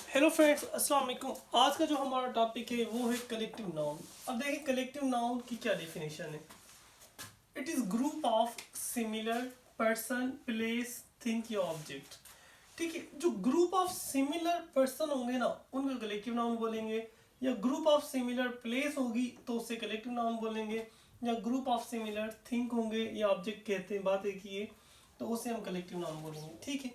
Hello friends, अस्सलाम वालेकुम। आज का जो हमारा टॉपिक है वो है कलेक्टिव नाउन। अब देखिए कलेक्टिव नाउन की क्या डेफिनेशन है। It is group of similar person, place, thing या ऑब्जेक्ट। ठीक है, जो ग्रुप ऑफ सिमिलर पर्सन होंगे ना उनको कलेक्टिव नाउन बोलेंगे, या ग्रुप ऑफ सिमिलर प्लेस होगी तो उसे कलेक्टिव नाउन बोलेंगे, या ग्रुप ऑफ सिमिलर थिंक होंगे या ऑब्जेक्ट कहते हैं, बात एक ही है, तो उसे हम कलेक्टिव नाउन बोलेंगे। ठीक है।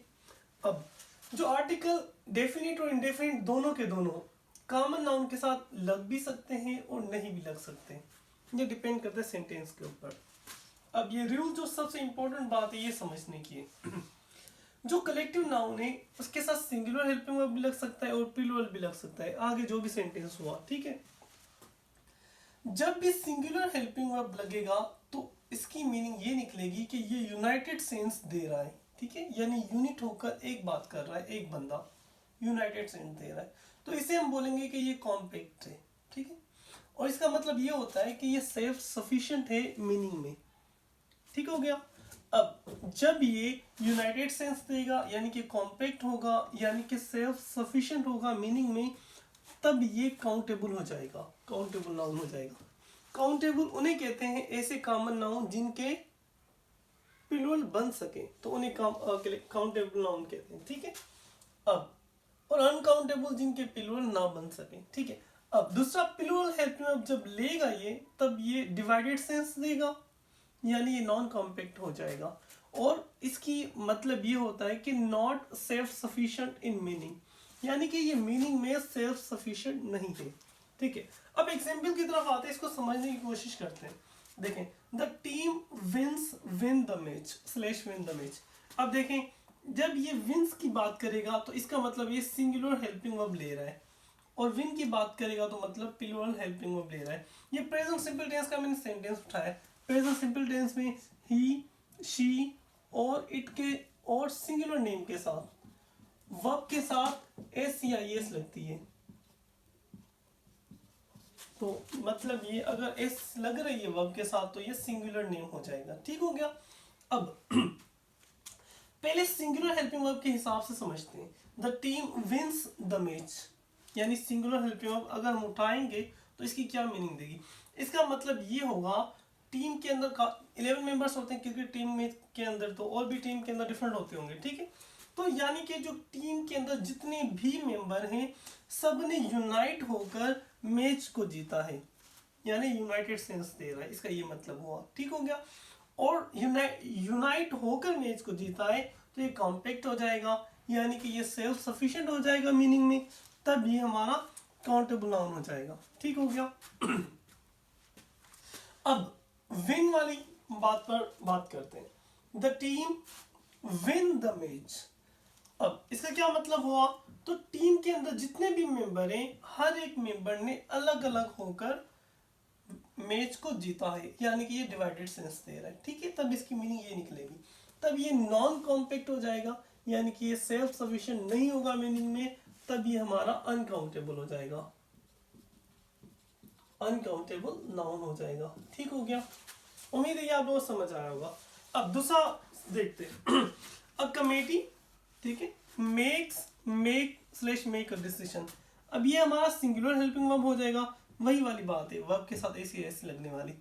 अब जो आर्टिकल डेफिनेट और इंडेफिनेट दोनों के दोनों कॉमन नाउन के साथ लग भी सकते हैं और नहीं भी लग सकते हैं, ये डिपेंड करता है सेंटेंस के ऊपर। अब ये रूल जो सबसे इंपॉर्टेंट बात है ये समझने की है। जो कलेक्टिव नाउन है उसके साथ सिंगुलर हेल्पिंग वर्ब भी लग सकता है और प्लूरल भी लग सकता है, आगे जो भी सेंटेंस हुआ। ठीक है, जब भी सिंगुलर हेल्पिंग वर्ब लगेगा तो इसकी मीनिंग ये निकलेगी कि ये यूनाइटेड सेंस दे रहा है। ठीक है, यानी यूनिट होकर एक बात कर रहा है, एक बंदा यूनाइटेड सेंस दे रहा है, तो इसे हम बोलेंगे कि ये कॉम्पैक्ट है। ठीक है, और इसका मतलब ये होता है कि ये सेल्फ सफिशिएंट है मीनिंग में। ठीक हो गया। अब जब ये यूनाइटेड सेंस देगा यानी कि कॉम्पैक्ट होगा यानी कि सेल्फ सफिशिएंट होगा मीनिंग में, तब ये काउंटेबल हो जाएगा, काउंटेबल नाउन हो जाएगा। काउंटेबल उन्हें कहते हैं ऐसे कॉमन नाउन जिनके प्लूरल बन सके, तो उन्हें काउंटेबल नाउन कहते हैं। ठीक है। अब और अनकाउंटेबल जिनके प्लूरल ना बन सके। ठीक है। अब दूसरा प्लूरल हेल्पिंग वर्ब जब लेगा ये, तब ये डिवाइडेड सेंस देगा यानी ये नॉन कॉम्पैक्ट हो जाएगा, और इसकी मतलब ये होता है कि not self sufficient in meaning, यानी कि ये मीनिंग में सेल्फ सफिशिएंट नहीं है। ठीक है, अब एग्जाम्पल की तरफ आते हैं, इसको समझने की कोशिश करते हैं। देखें, the team win the match slash win the match. अब देखें, जब ये विंस की बात करेगा तो इसका मतलब ये सिंगुलर हेल्पिंग वर्ब ले रहा है, और विन की बात करेगा तो मतलब प्लूरल हेल्पिंग वर्ब ले रहा है। ये प्रेजेंट सिंपल टेंस का मैंने सेंटेंस उठाया। प्रेजेंट सिंपल टेंस में ही, शी और इट के और सिंगुलर नेम के साथ वर्ब के साथ एस या एस लगती है, तो मतलब ये अगर एस लग रही है वर्ब के साथ तो ये सिंगुलर नेम हो जाएगा। ठीक हो गया। अब पहले सिंगुलर हेल्पिंग वर्ब के हिसाब से समझते हैं। The team wins the match, यानी सिंगुलर हेल्पिंग वर्ब अगर हम उठाएंगे तो इसकी क्या मीनिंग देगी। इसका मतलब ये होगा, टीम के अंदर का 11 मेंबर्स होते हैं क्रिकेट टीम में के अंदर, तो और भी टीम के अंदर डिफरेंट होते होंगे। ठीक है, तो यानी कि जो टीम के अंदर जितने भी मेंबर हैं सब ने यूनाइट होकर मैच को जीता है, यानी यूनाइटेड सेंस दे रहा है, इसका ये मतलब हुआ। ठीक हो गया। और यूनाइट होकर मैच को जीता है तो ये कॉम्पैक्ट हो जाएगा, यानी कि ये सेल्फ सफिशिएंट हो जाएगा मीनिंग में, तब ये हमारा काउंटेबल नाउन हो जाएगा। ठीक हो गया। अब विन वाली बात पर बात करते हैं। The team win the match. अब इसका क्या मतलब हुआ, तो टीम के अंदर जितने भी मेंबर हैं हर एक मेंबर ने अलग अलग होकर मैच को जीता है, यानी कि ये डिवाइडेड सेंस दे रहा है। ठीक है, तब इसकी मीनिंग ये निकलेगी, तब ये नॉन कॉम्पैक्ट हो जाएगा, यानी कि ये सेल्फ सफिशिएंट नहीं होगा मीनिंग में, तब ये हमारा अनकाउंटेबल हो जाएगा, अनकाउंटेबल नाउन हो जाएगा। ठीक हो गया, उम्मीद है ये आप लोग समझ आया होगा। अब दूसरा देखते हैं। अब कमेटी, ठीक है, make slash make a decision. अब ये हमारा सिंगुलर हेल्पिंग वर्ब हो जाएगा, वही वाली बात है, वर्ब के साथ ऐसी ऐसी लगने वाली,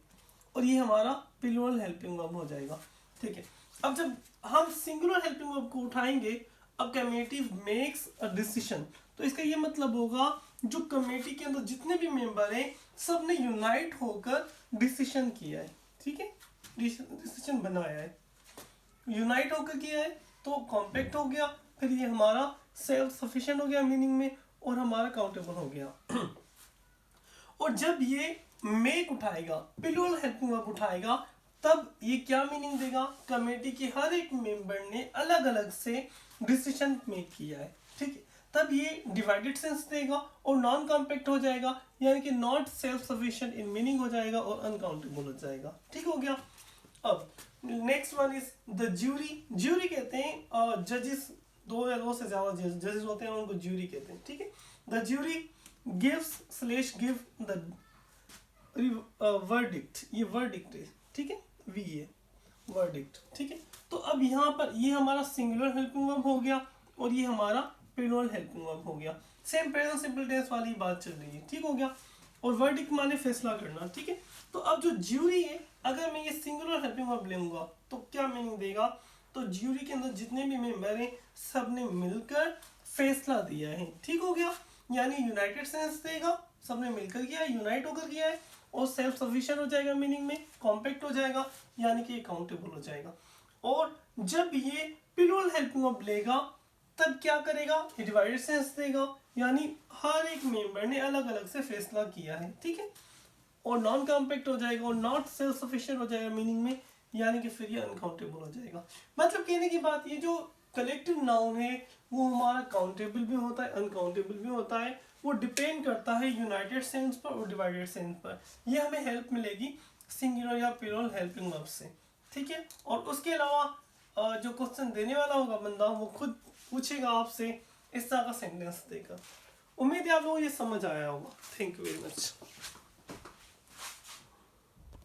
और ये हमारा प्लूरल हेल्पिंग वर्ब हो जाएगा। ठीक है, अब जब हम सिंगुलर हेल्पिंग वर्ब को उठाएंगे, अब कमेटी मेक्स अ डिसीजन, तो इसका ये मतलब होगा जो कमेटी के अंदर जितने भी मेंबर हैं सब ने यूनाइट होकर डिसीजन किया है। ठीक है, डिसीजन बनाया है, यूनाइट होकर किया है, तो कॉम्पैक्ट हो गया, फिर ये हमारा सेल्फ सफिशिएंट हो गया मीनिंग में, और हमारा काउंटेबल हो गया। और जब ये मेक उठाएगा, प्लूरल हेल्पिंग वर्ब उठाएगा, तब ये क्या मीनिंग देगा, कमेटी के हर एक मेंबर ने अलग अलग से डिसीजन मेक किया है। ठीक है, तब ये डिवाइडेड सेंस देगा और नॉन कॉम्पैक्ट हो जाएगा, यानी कि not self sufficient in meaning हो जाएगा और अनकाउंटेबल हो जाएगा। ठीक हो गया। अब next one is the jury. Jury कहते हैं जजेस, दो या दो से ज्यादा जजेस होते हैं उनको ज्यूरी कहते हैं। ठीक है, the jury gives slash give the verdict, ये वर्डिक्ट है। ठीक है, वी ए वर्डिक्ट। ठीक है, तो अब यहाँ पर ये हमारा सिंगुलर हेल्पिंग वर्ब हो गया और ये हमारा प्लूरल हेल्पिंग वर्ब हो गया। सेम प्रेजेंट सिंपल टेंस वाली बात चल रही है, ठीक हो गया। और वर्डिक्ट माने फैसला करना, ठीक है। तो अब जो ज्यूरी है, अगर मैं ये सिंगुलर हेल्पिंग वर्ब लूंगा तो क्या मीनिंग देगा, तो ज्यूरी के अंदर जितने भी मेंबर हैं सब ने मिलकर फैसला दिया है, ठीक हो गया। यानी यूनाइटेड सेंस देगा, सबने मिलकर किया है, यूनाइट होकर किया है, और सेल्फ सफिशिएंट हो जाएगा मीनिंग में, कॉम्पैक्ट हो जाएगा, यानी कि अकाउंटेबल हो जाएगा। और जब ये प्लूरल हेल्पिंग वर्ब लेगा तब क्या करेगा, डिवाइडेड सेंस देगा, यानी हर एक मेंबर ने अलग अलग से फैसला किया है, ठीक है। और नॉन कॉम्पैक्ट हो जाएगा और नॉट सेल्फ सफिशिएंट हो जाएगा मीनिंग में, यानी कि फिर ये अनकाउंटेबल हो जाएगा। मतलब कहने की बात ये जो कलेक्टिव नाउन है वो हमारा काउंटेबल भी होता है, अनकाउंटेबल भी होता है, वो डिपेंड करता है यूनाइटेड सेंस पर और डिवाइडेड सेंस पर। ये हमें हेल्प मिलेगी सिंगुलर या प्लूरल हेल्पिंग वर्ब से, ठीक है। और उसके अलावा जो क्वेश्चन देने वाला होगा बंदा वो खुद पूछेगा आपसे इस तरह का सेंटेंस देकर। उम्मीद है आप लोगों को ये समझ आया होगा। Thank you very much.